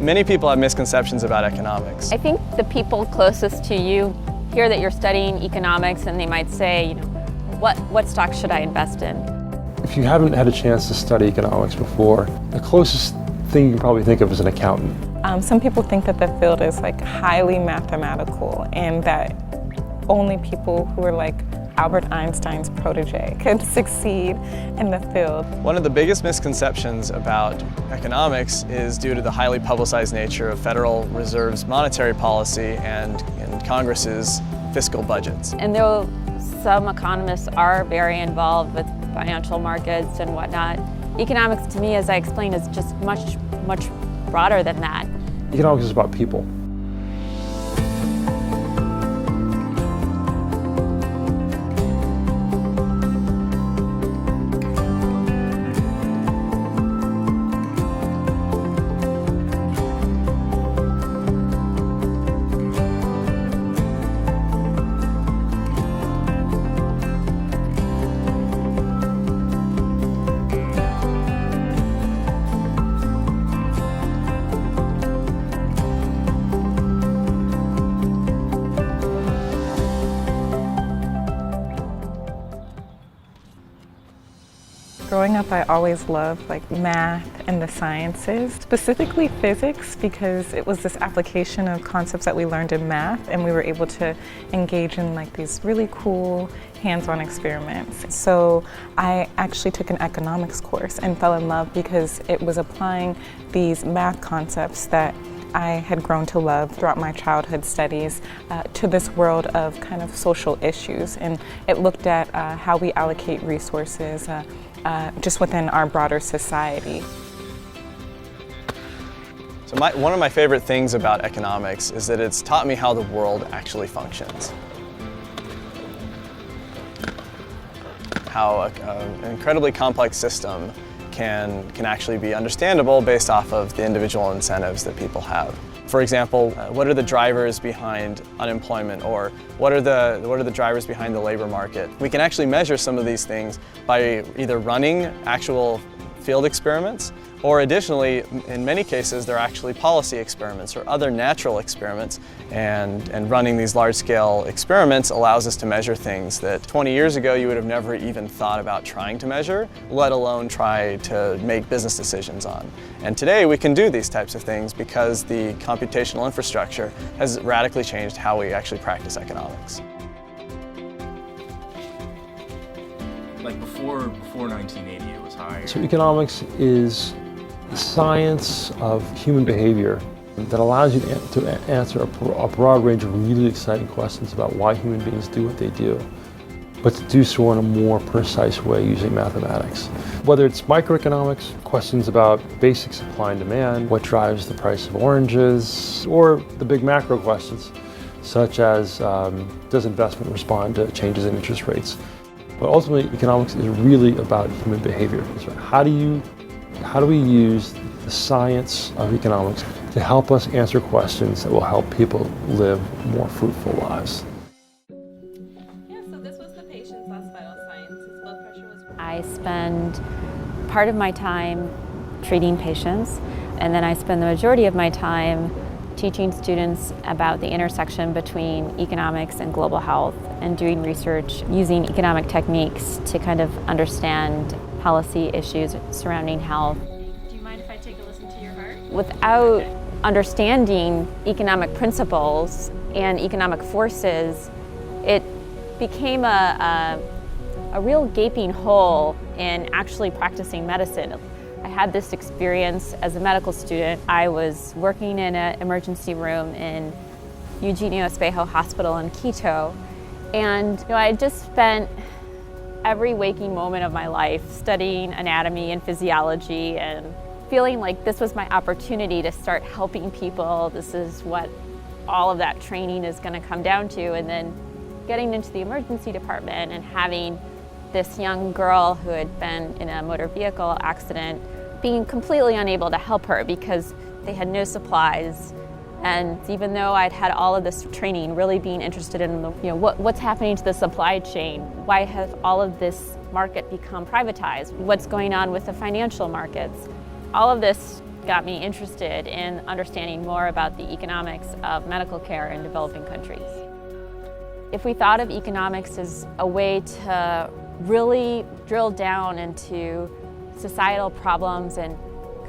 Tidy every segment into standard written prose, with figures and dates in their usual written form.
Many people have misconceptions about economics. I think the people closest to you hear that you're studying economics and they might say, what stock should I invest in? If you haven't had a chance to study economics before, the closest thing you can probably think of is an accountant. Some people think that the field is like highly mathematical and that only people who are like Albert Einstein's protege could succeed in the field. One of the biggest misconceptions about economics is due to the highly publicized nature of Federal Reserve's monetary policy and Congress's fiscal budgets. And though some economists are very involved with financial markets and whatnot, economics to me, as I explained, is just much broader than that. Economics is about people. Growing up, I always loved math and the sciences, specifically physics, because it was this application of concepts that we learned in math, and we were able to engage in these really cool hands-on experiments. So I actually took an economics course and fell in love because it was applying these math concepts that I had grown to love throughout my childhood studies to this world of kind of social issues. And it looked at how we allocate resources just within our broader society. So one of my favorite things about economics is that it's taught me how the world actually functions. How an incredibly complex system can actually be understandable based off of the individual incentives that people have. For example, what are the drivers behind unemployment, or what are the drivers behind the labor market? We can actually measure some of these things by either running actual field experiments, or additionally, in many cases, they're actually policy experiments or other natural experiments, and running these large-scale experiments allows us to measure things that 20 years ago you would have never even thought about trying to measure, let alone try to make business decisions on. And today we can do these types of things because the computational infrastructure has radically changed how we actually practice economics. Like before 1980, it was higher. So economics is the science of human behavior that allows you to answer a broad range of really exciting questions about why human beings do what they do, but to do so in a more precise way using mathematics. Whether it's microeconomics, questions about basic supply and demand, what drives the price of oranges, or the big macro questions, such as does investment respond to changes in interest rates? But ultimately, economics is really about human behavior. So how do we use the science of economics to help us answer questions that will help people live more fruitful lives? Yeah, so this was the patient's last vital signs. His blood pressure was... I spend part of my time treating patients, and then I spend the majority of my time teaching students about the intersection between economics and global health, and doing research using economic techniques to kind of understand policy issues surrounding health. Do you mind if I take a listen to your heart? Without understanding economic principles and economic forces, it became a real gaping hole in actually practicing medicine. I had this experience as a medical student. I was working in an emergency room in Eugenio Espejo Hospital in Quito, and I had just spent every waking moment of my life studying anatomy and physiology and feeling like this was my opportunity to start helping people. This is what all of that training is going to come down to. And then getting into the emergency department and having this young girl who had been in a motor vehicle accident being completely unable to help her because they had no supplies. And even though I'd had all of this training, really being interested in what's happening to the supply chain, why have all of this market become privatized, what's going on with the financial markets, all of this got me interested in understanding more about the economics of medical care in developing countries. If we thought of economics as a way to really drill down into societal problems and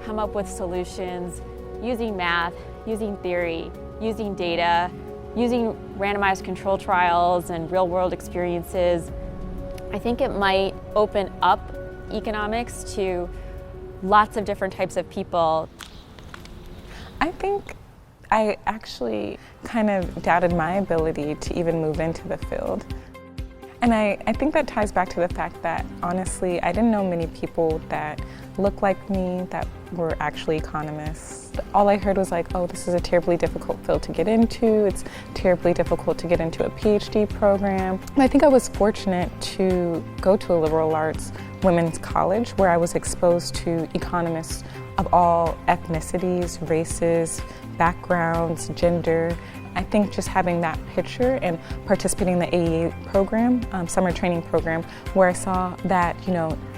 come up with solutions using math, using theory, using data, using randomized control trials and real-world experiences, I think it might open up economics to lots of different types of people. I think I actually kind of doubted my ability to even move into the field. And I think that ties back to the fact that, honestly, I didn't know many people that looked like me that were actually economists. All I heard was like, oh, this is a terribly difficult field to get into. It's terribly difficult to get into a PhD program. And I think I was fortunate to go to a liberal arts women's college where I was exposed to economists of all ethnicities, races, backgrounds, gender. I think just having that picture and participating in the AEA program, summer training program, where I saw that,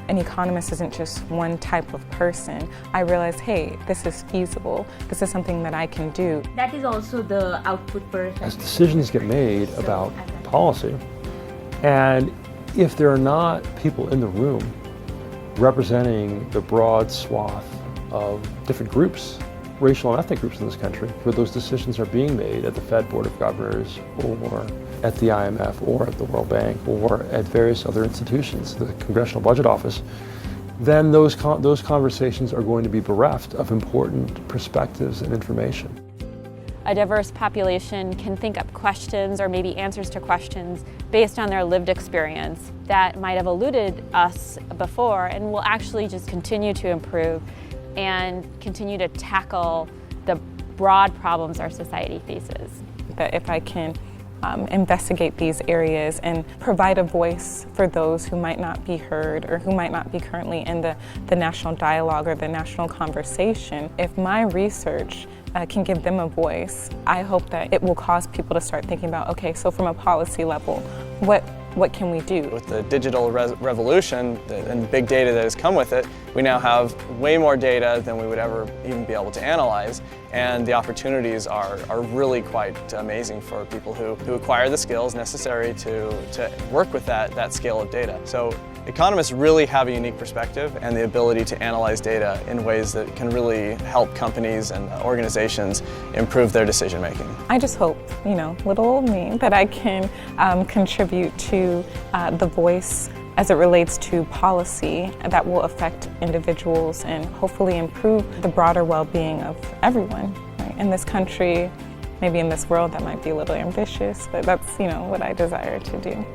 an economist isn't just one type of person, I realized, hey, this is feasible. This is something that I can do. That is also the output per As decisions get made about policy, and if there are not people in the room representing the broad swath of different groups, racial and ethnic groups in this country, where those decisions are being made at the Fed Board of Governors or at the IMF or at the World Bank or at various other institutions, the Congressional Budget Office, then those conversations are going to be bereft of important perspectives and information. A diverse population can think up questions or maybe answers to questions based on their lived experience that might have eluded us before and will actually just continue to improve and continue to tackle the broad problems our society faces. That if I can investigate these areas and provide a voice for those who might not be heard or who might not be currently in the national dialogue or the national conversation, if my research can give them a voice, I hope that it will cause people to start thinking about, okay, so from a policy level, what can we do? With the digital revolution and big data that has come with it, we now have way more data than we would ever even be able to analyze, and the opportunities are really quite amazing for people who acquire the skills necessary to work with that scale of data. So economists really have a unique perspective and the ability to analyze data in ways that can really help companies and organizations improve their decision making. I just hope, little old me, that I can contribute to the voice as it relates to policy that will affect individuals and hopefully improve the broader well-being of everyone. Right? In this country, maybe in this world, that might be a little ambitious, but that's what I desire to do.